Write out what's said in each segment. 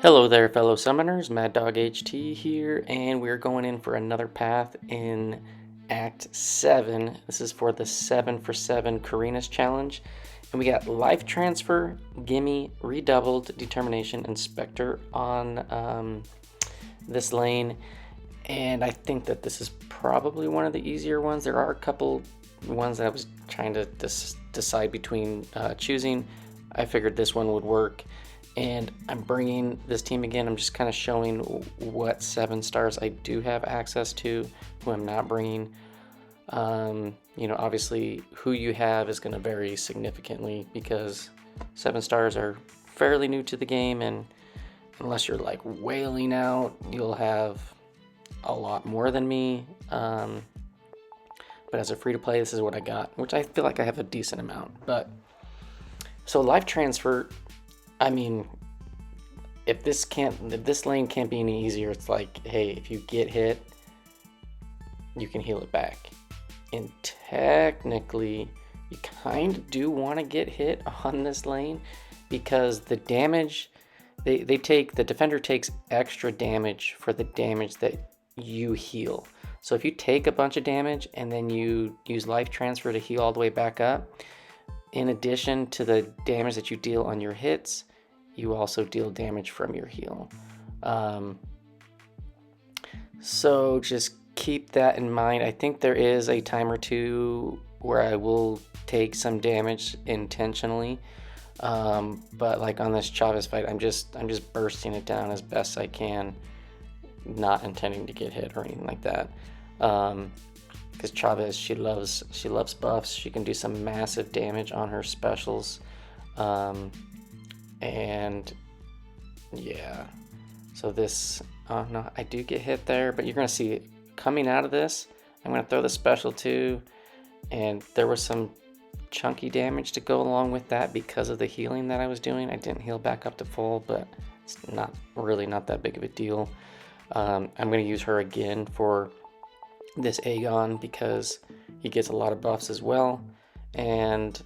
Hello there, fellow summoners. Mad Dog HT here, and we're going in for another path in Act 7. This is for the 7 for 7 Carina's challenge. And we got Life Transfer, Gimme, Redoubled, Determination, and Spectre on this lane. And I think that this is probably one of the easier ones. There are a couple ones that I was trying to decide between choosing. I figured this one would work. And I'm bringing this team again. I'm just kind of showing what 7 stars I do have access to, who I'm not bringing. Obviously who you have is going to vary significantly because 7 stars are fairly new to the game, and unless you're like wailing out, you'll have a lot more than me. But as a free-to-play, this is what I got, which I feel like I have a decent amount. But so life transfer, I mean, if this lane can't be any easier, it's like, hey, if you get hit, you can heal it back. And technically, you kind of do want to get hit on this lane because the damage, the defender takes extra damage for the damage that you heal. So if you take a bunch of damage and then you use life transfer to heal all the way back up, in addition to the damage that you deal on your hits, you also deal damage from your heal. So just keep that in mind. I think there is a time or two where I will take some damage intentionally. But like on this Chavez fight, I'm just bursting it down as best I can, not intending to get hit or anything like that. Because Chavez, she loves buffs. She can do some massive damage on her specials. And yeah, so this, no, I do get hit there, but you're gonna see coming out of this, I'm gonna throw the special too, and there was some chunky damage to go along with that because of the healing that I was doing. I didn't heal back up to full, but it's not that big of a deal. I'm gonna use her again for this Aegon because he gets a lot of buffs as well, and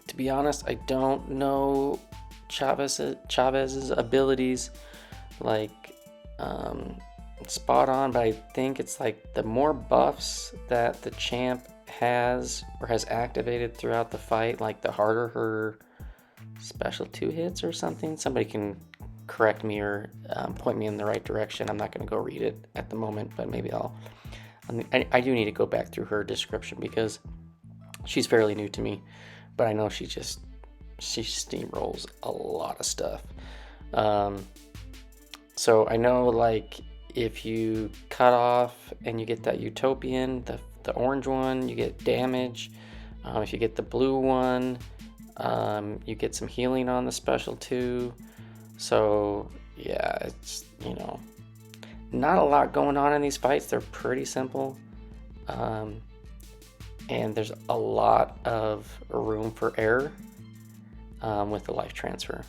to be honest, I don't know Chavez's abilities like spot on, but I think it's like the more buffs that the champ has or has activated throughout the fight, like the harder her special 2 hits or something. Somebody can correct me or point me in the right direction. I'm not going to go read it at the moment, but maybe I do need to go back through her description because she's fairly new to me. But I know she steamrolls a lot of stuff. So I know, like, if you cut off and you get that Utopian, the orange one, you get damage. If you get the blue one, you get some healing on the special too. So yeah, it's, not a lot going on in these fights. They're pretty simple. And there's a lot of room for error with the life transfer.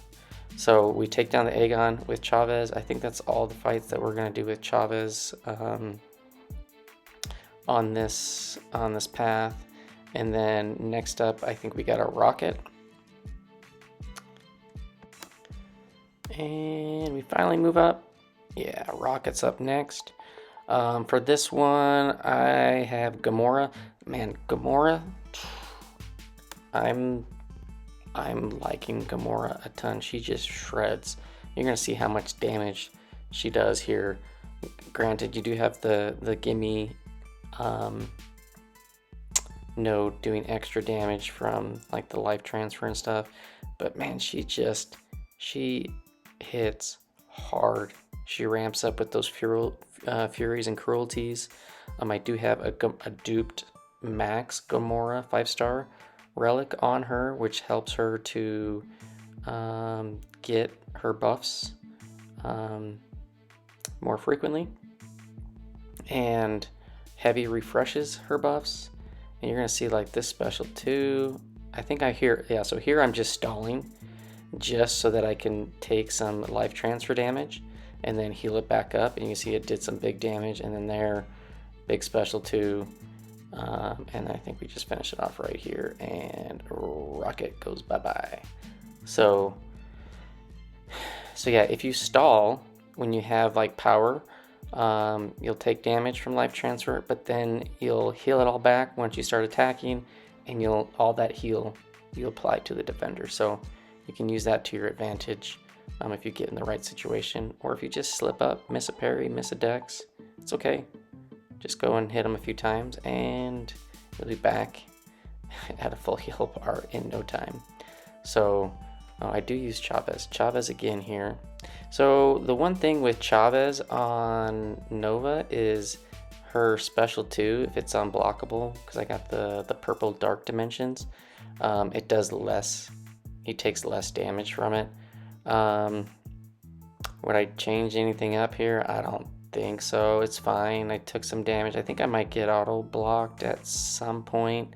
So we take down the Aegon with Chavez. I think that's all the fights that we're going to do with Chavez on this path. And then next up, I think we got a Rocket. And we finally move up. Yeah, Rocket's up next. For this one, I have Gamora. Man, Gamora, I'm liking Gamora a ton. She just shreds. You're gonna see how much damage she does here. Granted, you do have the Gimme node doing extra damage from like the life transfer and stuff, but man, she hits hard. She ramps up with those furies and cruelties. I do have a duped max Gamora 5-star relic on her, which helps her to get her buffs more frequently, and heavy refreshes her buffs. And you're gonna see like this special too. I think so here I'm just stalling just so that I can take some life transfer damage and then heal it back up, and you can see it did some big damage, and then there, big special too. And I think we just finish it off right here, and Rocket goes bye-bye. So So yeah, if you stall when you have like power, you'll take damage from life transfer, but then you'll heal it all back once you start attacking, and all that heal you apply to the defender. So you can use that to your advantage if you get in the right situation, or if you just slip up, miss a parry, miss a dex, it's okay. Just go and hit them a few times and you'll be back at a full heal bar in no time. So I do use Chavez again here. So the one thing with Chavez on Nova is her special 2, if it's unblockable, because I got the purple dark dimensions, it does less, he takes less damage from it. Would I change anything up here? I don't think so. It's fine. I took some damage. I think I might get auto blocked at some point.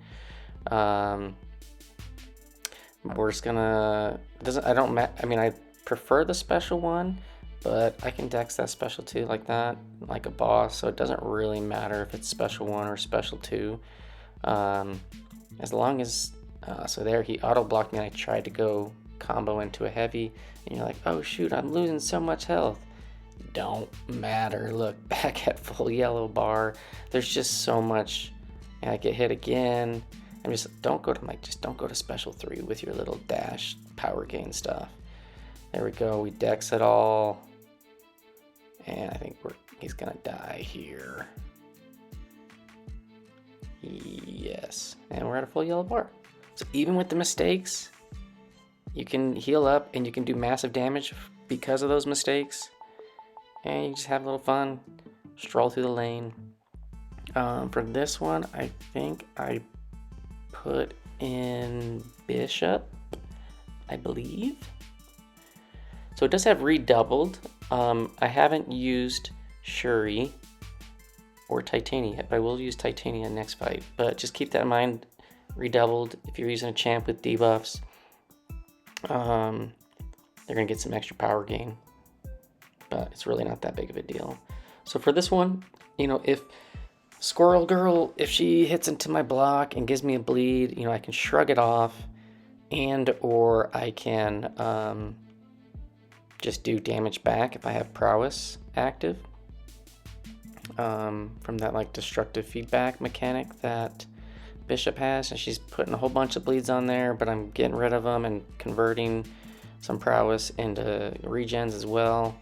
We're just gonna, I prefer the special one, but I can dex that special 2 like that, like a boss, so it doesn't really matter if it's special 1 or special 2. As long as, so there he auto blocked me, and I tried to go combo into a heavy, and you're like, oh shoot, I'm losing so much health. Don't matter. Look, back at full yellow bar. There's just so much, and I get hit again. Don't go to special 3 with your little dash power gain stuff. There we go. We dex it all, and I think he's gonna die here. Yes, and we're at a full yellow bar. So even with the mistakes, you can heal up and you can do massive damage because of those mistakes, and you just have a little fun, stroll through the lane. For this one, I think I put in Bishop, I believe. So it does have Redoubled. I haven't used Shuri or Titania yet, but I will use Titania next fight. But just keep that in mind, Redoubled, if you're using a champ with debuffs, they're going to get some extra power gain, but it's really not that big of a deal. So for this one, if Squirrel Girl, if she hits into my block and gives me a bleed, I can shrug it off, or I can just do damage back if I have prowess active, from that like destructive feedback mechanic that Bishop has, and she's putting a whole bunch of bleeds on there, but I'm getting rid of them and converting some prowess into regens as well.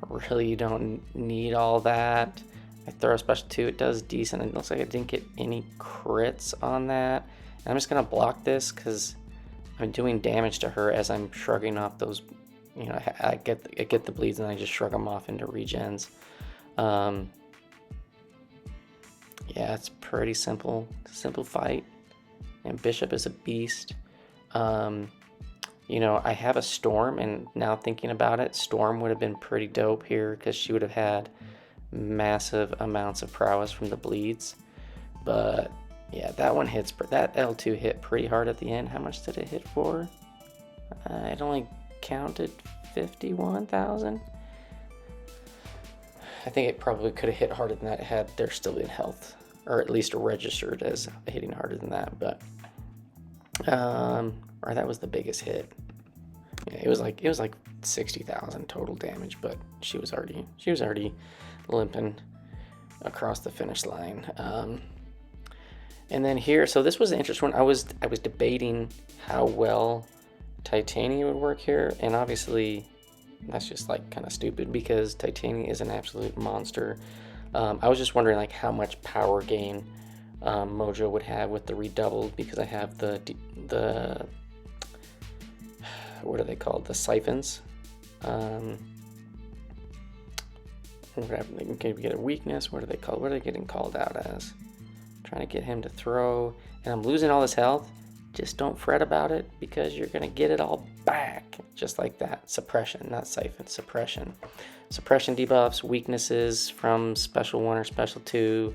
Really, you don't need all that. I throw a special 2, it does decent. It looks like I didn't get any crits on that. And I'm just gonna block this because I'm doing damage to her as I'm shrugging off those. I get the bleeds and I just shrug them off into regens. Yeah, it's pretty simple fight. And Bishop is a beast. I have a Storm, and now thinking about it, Storm would have been pretty dope here because she would have had massive amounts of prowess from the bleeds. But yeah, that one hits, that L2 hit pretty hard at the end. How much did it hit for? It only counted 51,000. I think it probably could have hit harder than that had there still been health, or at least registered as hitting harder than that. But or that was the biggest hit. Yeah, it was like 60,000 total damage, but she was already limping across the finish line. And then here, so this was an interesting one. I was debating how well Titania would work here, and obviously that's just like kind of stupid because Titania is an absolute monster. I was just wondering like how much power gain Mojo would have with the Redoubled, because I have the what are they called? The siphons. They can get a weakness. What are they called? What are they getting called out as? I'm trying to get him to throw, and I'm losing all this health. Just don't fret about it because you're gonna get it all back, just like that. Suppression, not siphon. Suppression. Suppression debuffs, weaknesses from special 1 or special 2,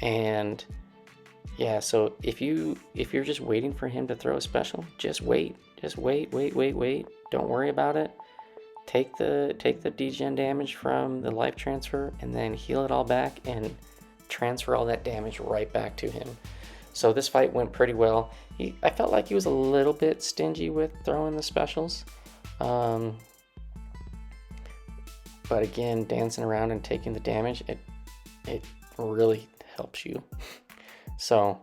and yeah. So if you're just waiting for him to throw a special, just wait. Just wait. Don't worry about it. Take the degen damage from the life transfer and then heal it all back and transfer all that damage right back to him. So this fight went pretty well. I felt like he was a little bit stingy with throwing the specials. But again, dancing around and taking the damage, it really helps you. So,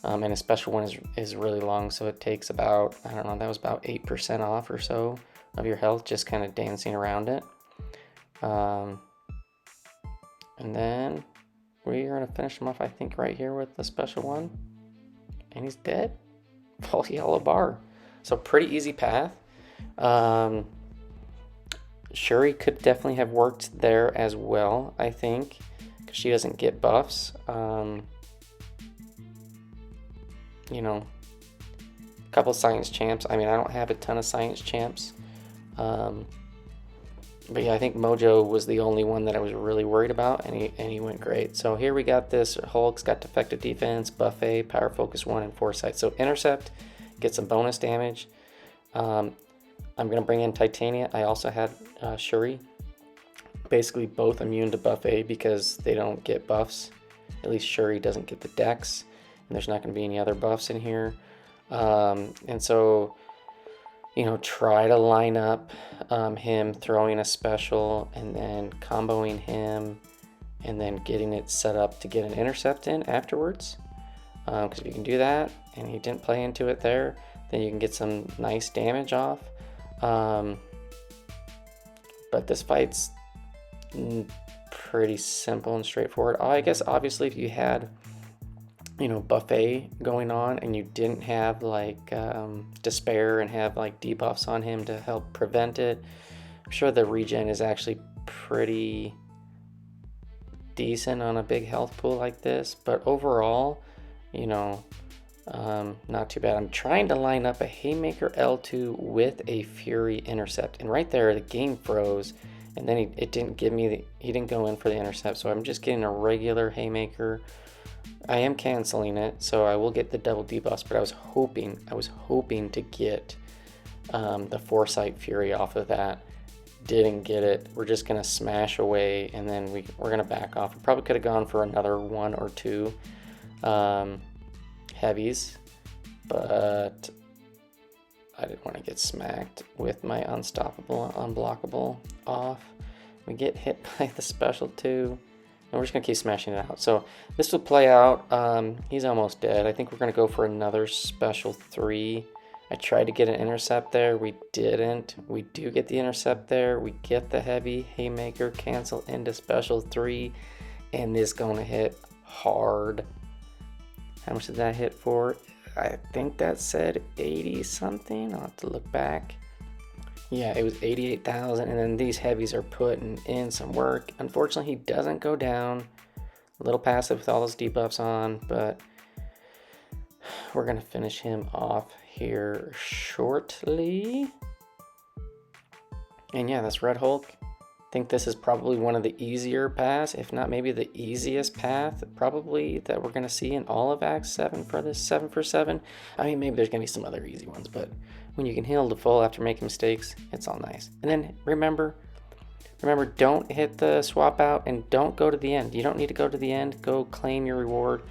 and a special one is really long, so it takes about, I don't know, that was about 8% off or so of your health, just kind of dancing around it. And then we're going to finish him off, I think, right here with the special one. And he's dead. Full yellow bar. So pretty easy path. Shuri could definitely have worked there as well, I think, because she doesn't get buffs. You know, a couple science champs. I mean, I don't have a ton of science champs. But yeah, I think Mojo was the only one that I was really worried about, and he went great. So here we got this. Hulk's got defective defense, buffet, power focus 1, and foresight. So intercept, get some bonus damage. I'm going to bring in Titania. I also had Shuri. Basically both immune to buffet because they don't get buffs. At least Shuri doesn't get the dex. And there's not going to be any other buffs in here. And so, you know, try to line up him throwing a special and then comboing him and then getting it set up to get an intercept in afterwards. Because if you can do that and he didn't play into it there, then you can get some nice damage off. But this fight's pretty simple and straightforward. I guess obviously if you had, you know, buffet going on and you didn't have like despair and have like debuffs on him to help prevent it, I'm sure the regen is actually pretty decent on a big health pool like this. But overall, you know, not too bad. I'm trying to line up a Haymaker L2 with a Fury intercept, and right there the game froze, and then it didn't give me he didn't go in for the intercept, so I'm just getting a regular Haymaker. I am canceling it, so I will get the double debuffs, but I was hoping to get the Foresight Fury off of that. Didn't get it. We're just gonna smash away, and then we're gonna back off. We probably could have gone for another 1 or 2 heavies, but I didn't want to get smacked with my unstoppable, unblockable off. We get hit by the special too, and we're just gonna keep smashing it out. So this will play out. He's almost dead. I think we're gonna go for another special 3. I tried to get an intercept there. We didn't. We do get the intercept there. We get the heavy Haymaker, cancel into special 3, and this gonna hit hard. How much did that hit for? I think that said 80 something. I'll have to look back. Yeah, it was 88,000, and then these heavies are putting in some work. Unfortunately, he doesn't go down. A little passive with all those debuffs on, but we're gonna finish him off here shortly. And yeah, that's Red Hulk. I think this is probably one of the easier paths, if not maybe the easiest path probably that we're going to see in all of Act 7 for this 7 for 7. I mean, maybe there's going to be some other easy ones, but when you can heal to full after making mistakes, it's all nice. And then remember, don't hit the swap out and don't go to the end. You don't need to go to the end. Go claim your reward.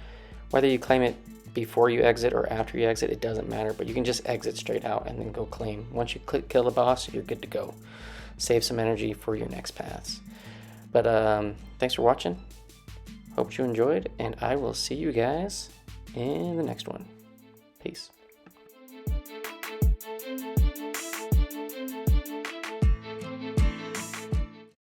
Whether you claim it before you exit or after you exit, it doesn't matter, but you can just exit straight out and then go claim. Once you kill the boss, you're good to go. Save some energy for your next paths. But thanks for watching. Hope you enjoyed, and I will see you guys in the next one. Peace.